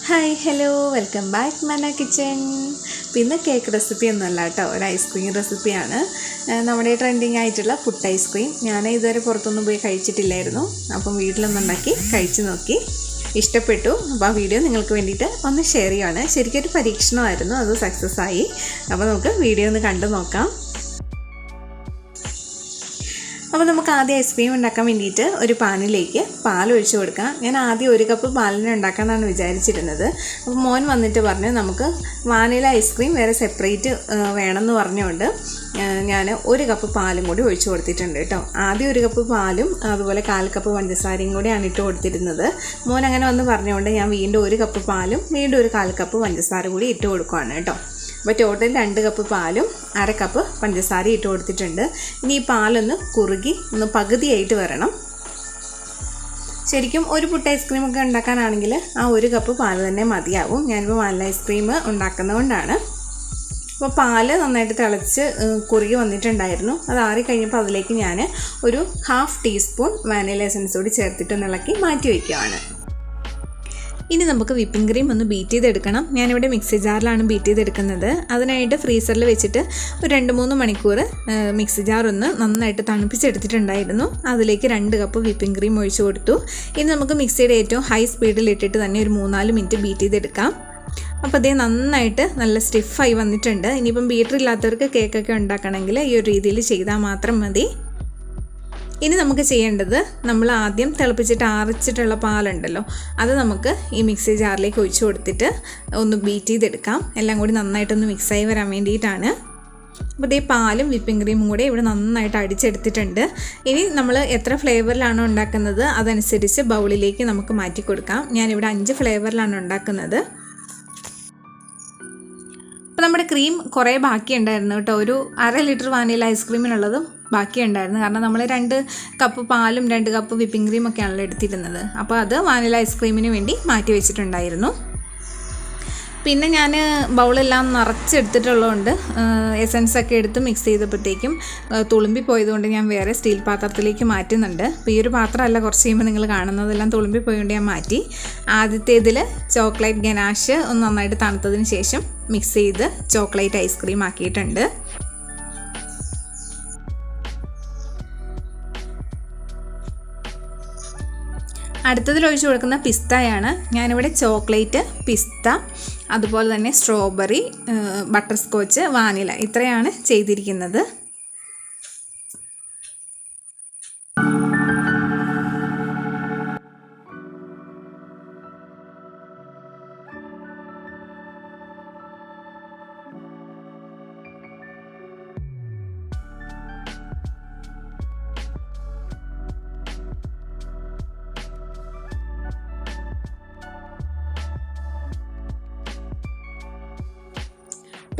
Hi hello welcome back മന kitchen. പിന്നെ cake recipe ഒന്നുമല്ല കേട്ടോ, ഒരു ഐസ്ക്രീം റെസിപ്പിയാണ്. നമ്മുടെ ട്രെൻഡിങ് ആയിട്ടുള്ള ഫുഡ് ഐസ്ക്രീം. ഞാൻ ഇതുവരെ പുറത്തൊന്നും പോയി കഴിച്ചിട്ടില്ലായിരുന്നു, അപ്പം വീട്ടിലൊന്നുണ്ടാക്കി കഴിച്ച് നോക്കി, ഇഷ്ടപ്പെട്ടു. അപ്പോൾ ആ വീഡിയോ നിങ്ങൾക്ക് വേണ്ടിയിട്ട് ഒന്ന് ഷെയർ ചെയ്യുകയാണ്. ശരിക്കും ഒരു പരീക്ഷണമായിരുന്നു, അത് സക്സസ് ആയി. അപ്പോൾ നമുക്ക് വീഡിയോ ഒന്ന് കണ്ടു നോക്കാം. അപ്പോൾ നമുക്ക് ആദ്യം ഐസ്ക്രീം ഉണ്ടാക്കാൻ വേണ്ടിയിട്ട് ഒരു പാനിലേക്ക് പാൽ ഒഴിച്ച് കൊടുക്കാം. ഞാൻ ആദ്യം 1 കപ്പ് പാലിനെ ഉണ്ടാക്കാമെന്നാണ് വിചാരിച്ചിരുന്നത്. അപ്പോൾ മോൻ വന്നിട്ട് പറഞ്ഞു നമുക്ക് വാനില ഐസ്ക്രീം വേറെ സെപ്പറേറ്റ് വേണമെന്ന് പറഞ്ഞുകൊണ്ട് ഞാൻ 1 കപ്പ് പാലും കൂടി ഒഴിച്ച് കൊടുത്തിട്ടുണ്ട് കേട്ടോ. ആദ്യം 1 കപ്പ് പാലും അതുപോലെ 1/4 കപ്പ് പഞ്ചസാരയും കൂടിയാണ് ഇട്ട് കൊടുത്തിരുന്നത്. മോൻ അങ്ങനെ വന്ന് പറഞ്ഞുകൊണ്ട് ഞാൻ വീണ്ടും 1 കപ്പ് പാലും വീണ്ടും 1/4 കപ്പ് പഞ്ചസാര കൂടി ഇട്ട് കൊടുക്കുകയാണ് കേട്ടോ. അപ്പോൾ ടോട്ടൽ 2 കപ്പ് പാലും 1/2 കപ്പ് പഞ്ചസാര ഇട്ട് കൊടുത്തിട്ടുണ്ട്. ഇനി ഈ പാലൊന്ന് കുറുകി ഒന്ന് പകുതിയായിട്ട് വരണം. ശരിക്കും ഒരു പുട്ട് ഐസ്ക്രീമൊക്കെ ഉണ്ടാക്കാനാണെങ്കിൽ ആ 1 കപ്പ് പാൽ തന്നെ മതിയാവും. ഞാനിപ്പോൾ വാനില ഐസ്ക്രീം ഉണ്ടാക്കുന്നതുകൊണ്ടാണ്. അപ്പോൾ പാല് നന്നായിട്ട് തിളച്ച് കുറുകി വന്നിട്ടുണ്ടായിരുന്നു. അത് ആറിക്കഴിഞ്ഞപ്പോൾ അതിലേക്ക് ഞാൻ ഒരു 1/2 ടീസ്പൂൺ വാനില എസൻസ് കൂടി ചേർത്തിട്ട് ഇളക്കി മാറ്റി വയ്ക്കുകയാണ്. ഇനി നമുക്ക് വിപ്പിംഗ് ക്രീം ഒന്ന് ബീറ്റ് ചെയ്തെടുക്കണം. ഞാനിവിടെ മിക്സി ജാറിലാണ് ബീറ്റ് ചെയ്തെടുക്കുന്നത്. അതിനായിട്ട് ഫ്രീസറിൽ വെച്ചിട്ട് ഒരു 2-3 മണിക്കൂർ മിക്സി ജാർ ഒന്ന് നന്നായിട്ട് തണുപ്പിച്ചെടുത്തിട്ടുണ്ടായിരുന്നു. അതിലേക്ക് 2 കപ്പ് വിപ്പിംഗ് ക്രീം ഒഴിച്ചു കൊടുത്തു. ഇനി നമുക്ക് മിക്സിയുടെ ഏറ്റവും ഹൈ സ്പീഡിൽ ഇട്ടിട്ട് തന്നെ ഒരു 3-4 മിനിറ്റ് ബീറ്റ് ചെയ്തെടുക്കാം. അപ്പോൾ അതേ നന്നായിട്ട് നല്ല സ്റ്റിഫായി വന്നിട്ടുണ്ട്. ഇനിയിപ്പം ബീറ്റർ ഇല്ലാത്തവർക്ക് കേക്കൊക്കെ ഉണ്ടാക്കണമെങ്കിൽ ഈ ഒരു രീതിയിൽ ചെയ്താൽ മാത്രം മതി. ഇനി നമുക്ക് ചെയ്യേണ്ടത്, നമ്മൾ ആദ്യം തിളപ്പിച്ചിട്ട് ആറിച്ചിട്ടുള്ള പാലുണ്ടല്ലോ, അത് നമുക്ക് ഈ മിക്സി ജാറിലേക്ക് ഒഴിച്ചു കൊടുത്തിട്ട് ഒന്ന് ബീറ്റ് ചെയ്തെടുക്കാം. എല്ലാം കൂടി നന്നായിട്ടൊന്ന് മിക്സായി വരാൻ വേണ്ടിയിട്ടാണ്. അപ്പോൾ ഇതേ പാലും വിപ്പിംഗ് ക്രീമും കൂടെ ഇവിടെ നന്നായിട്ട് അടിച്ചെടുത്തിട്ടുണ്ട്. ഇനി നമ്മൾ എത്ര ഫ്ലേവറിലാണോ ഉണ്ടാക്കുന്നത് അതനുസരിച്ച് ബൗളിലേക്ക് നമുക്ക് മാറ്റി കൊടുക്കാം. ഞാനിവിടെ 5 ഫ്ലേവറിലാണ് ഉണ്ടാക്കുന്നത്. അപ്പോൾ നമ്മുടെ ക്രീം കുറേ ബാക്കിയുണ്ടായിരുന്നു കേട്ടോ. ഒരു 1/2 ലിറ്റർ വാനില ഐസ്ക്രീമിനുള്ളതും ബാക്കിയുണ്ടായിരുന്നു. കാരണം നമ്മൾ 2 കപ്പ് പാലും 2 കപ്പ് വിപ്പിംഗ് ക്രീമൊക്കെയാണല്ലോ എടുത്തിരുന്നത്. അപ്പോൾ അത് വാനില ഐസ്ക്രീമിന് വേണ്ടി മാറ്റി വെച്ചിട്ടുണ്ടായിരുന്നു. പിന്നെ ഞാൻ ബൗളെല്ലാം നിറച്ചെടുത്തിട്ടുള്ളതുകൊണ്ട് എസൻസൊക്കെ എടുത്ത് മിക്സ് ചെയ്തപ്പോഴത്തേക്കും തുളുമ്പി പോയതുകൊണ്ട് ഞാൻ വേറെ സ്റ്റീൽ പാത്രത്തിലേക്ക് മാറ്റുന്നുണ്ട്. അപ്പോൾ ഈ ഒരു പാത്രമല്ല, കുറച്ച് കഴിയുമ്പോൾ നിങ്ങൾ കാണുന്നതെല്ലാം തുളുമ്പി പോയതുകൊണ്ട് ഞാൻ മാറ്റി. ആദ്യത്തേതിൽ ചോക്ലേറ്റ് ഗനാഷ് ഒന്ന് നന്നായിട്ട് തണുത്തതിന് ശേഷം മിക്സ് ചെയ്ത് ചോക്ലേറ്റ് ഐസ്ക്രീം ആക്കിയിട്ടുണ്ട്. അടുത്തതിൽ ഒഴിച്ച് കൊടുക്കുന്ന പിസ്തയാണ്. ഞാനിവിടെ ചോക്ലേറ്റ്, പിസ്ത, അതുപോലെ തന്നെ സ്ട്രോബെറി, ബട്ടർ സ്കോച്ച്, വാനില ഇത്രയാണ് ചെയ്തിരിക്കുന്നത്.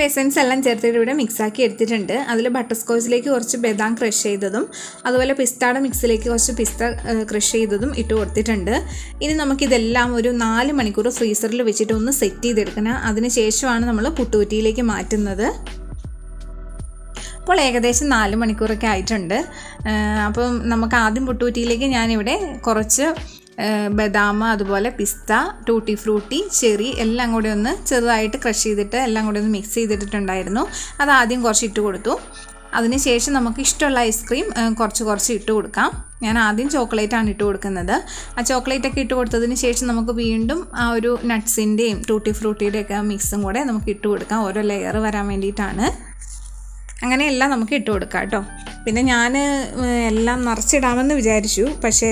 എസൻസ് എല്ലാം ചേർത്തിട്ട് ഇവിടെ മിക്സാക്കി എടുത്തിട്ടുണ്ട്. അതിൽ ബട്ടർ സ്കോച്ചിലേക്ക് കുറച്ച് ബദാം ക്രഷ് ചെയ്തതും അതുപോലെ പിസ്തയുടെ മിക്സിലേക്ക് കുറച്ച് പിസ്ത ക്രഷ് ചെയ്തതും ഇട്ട് കൊടുത്തിട്ടുണ്ട്. ഇനി നമുക്കിതെല്ലാം ഒരു 4 മണിക്കൂർ ഫ്രീസറിൽ വെച്ചിട്ട് ഒന്ന് സെറ്റ് ചെയ്തെടുക്കണം. അതിന് ശേഷമാണ് നമ്മൾ പുട്ടുകുറ്റിയിലേക്ക് മാറ്റുന്നത്. അപ്പോൾ ഏകദേശം 4 മണിക്കൂറൊക്കെ ആയിട്ടുണ്ട്. അപ്പം നമുക്ക് ആദ്യം പുട്ടുകുറ്റിയിലേക്ക് ഞാനിവിടെ കുറച്ച് ബദാം, അതുപോലെ പിസ്ത, ടൂട്ടി ഫ്രൂട്ടി, ചെറി എല്ലാം കൂടി ഒന്ന് ചെറുതായിട്ട് ക്രഷ് ചെയ്തിട്ട് എല്ലാം കൂടി ഒന്ന് മിക്സ് ചെയ്തിട്ടുണ്ടായിരുന്നു. അത് ആദ്യം കുറച്ച് ഇട്ട് കൊടുത്തു. അതിനുശേഷം നമുക്ക് ഇഷ്ടമുള്ള ഐസ്ക്രീം കുറച്ച് ഇട്ട് കൊടുക്കാം. ഞാൻ ആദ്യം ചോക്ലേറ്റാണ് ഇട്ട് കൊടുക്കുന്നത്. ആ ചോക്ലേറ്റൊക്കെ ഇട്ട് കൊടുത്തതിന് ശേഷം നമുക്ക് വീണ്ടും ആ ഒരു നട്ട്സിൻ്റെയും ടൂട്ടി ഫ്രൂട്ടിയുടെയൊക്കെ മിക്സും കൂടെ നമുക്ക് ഇട്ട് കൊടുക്കാം. ഓരോ ലെയർ വരാൻ വേണ്ടിയിട്ടാണ്. അങ്ങനെയെല്ലാം നമുക്ക് ഇട്ട് കൊടുക്കാം കേട്ടോ. പിന്നെ ഞാൻ എല്ലാം നിറച്ചിടാമെന്ന് വിചാരിച്ചു, പക്ഷേ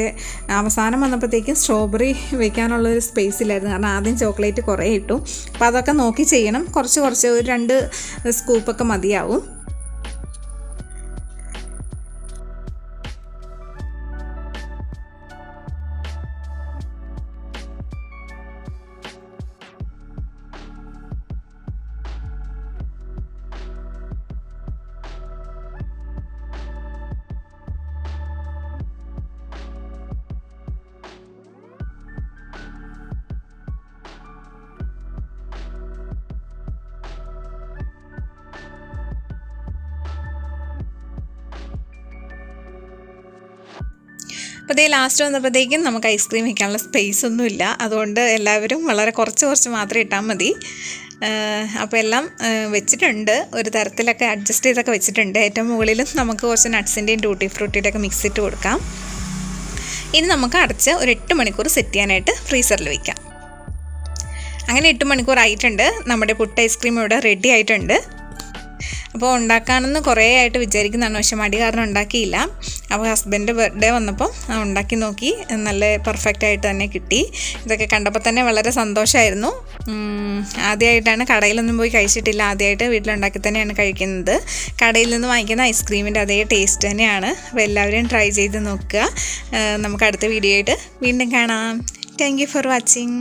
അവസാനം വന്നപ്പോഴത്തേക്കും സ്ട്രോബെറി വയ്ക്കാനുള്ളൊരു സ്പേസ് ഇല്ലായിരുന്നു. കാരണം ആദ്യം ചോക്ലേറ്റ് കുറേ ഇട്ടു. അപ്പോൾ അതൊക്കെ നോക്കി ചെയ്യണം. കുറച്ച് ഒരു 2 സ്കൂപ്പൊക്കെ മതിയാവും. അപ്പോൾ ഇതേ ലാസ്റ്റ് വന്നപ്പോഴത്തേക്കും നമുക്ക് ഐസ്ക്രീം വയ്ക്കാനുള്ള സ്പേസ് ഒന്നുമില്ല. അതുകൊണ്ട് എല്ലാവരും വളരെ കുറച്ച് മാത്രം ഇട്ടാൽ മതി. അപ്പോൾ എല്ലാം വെച്ചിട്ടുണ്ട്, ഒരു തരത്തിലൊക്കെ അഡ്ജസ്റ്റ് ചെയ്തൊക്കെ വെച്ചിട്ടുണ്ട്. ഏറ്റവും മുകളിലും നമുക്ക് കുറച്ച് നട്ട്സിൻ്റെയും ടൂട്ടി ഫ്രൂട്ടിയുടെ ഒക്കെ മിക്സ് ഇട്ട് കൊടുക്കാം. ഇനി നമുക്ക് അടച്ച് ഒരു 8 മണിക്കൂർ സെറ്റ് ചെയ്യാനായിട്ട് ഫ്രീസറിൽ വയ്ക്കാം. അങ്ങനെ 8 മണിക്കൂർ ആയിട്ടുണ്ട്. നമ്മുടെ പുട്ട് ഐസ്ക്രീം ഇവിടെ റെഡി ആയിട്ടുണ്ട്. അപ്പോൾ ഉണ്ടാക്കാനെന്ന് കുറേ ആയിട്ട് വിചാരിക്കുന്നതാണ്, പക്ഷെ മടി കാരണം ഉണ്ടാക്കിയില്ല. അപ്പോൾ ഹസ്ബൻഡ് ബർത്ത്ഡേ വന്നപ്പോൾ ഉണ്ടാക്കി നോക്കി, നല്ല പെർഫെക്റ്റ് ആയിട്ട് തന്നെ കിട്ടി. ഇതൊക്കെ കണ്ടപ്പോൾ തന്നെ വളരെ സന്തോഷമായിരുന്നു. ആദ്യമായിട്ടാണ്, കടയിലൊന്നും പോയി കഴിച്ചിട്ടില്ല, ആദ്യമായിട്ട് വീട്ടിലുണ്ടാക്കി തന്നെയാണ് കഴിക്കുന്നത്. കടയിൽ നിന്ന് വാങ്ങിക്കുന്ന ഐസ്ക്രീമിൻ്റെ അതേ ടേസ്റ്റ് തന്നെയാണ്. അപ്പോൾ എല്ലാവരും ട്രൈ ചെയ്ത് നോക്കുക. നമുക്ക് അടുത്ത വീഡിയോ ആയിട്ട് വീണ്ടും കാണാം. Thank you for watching.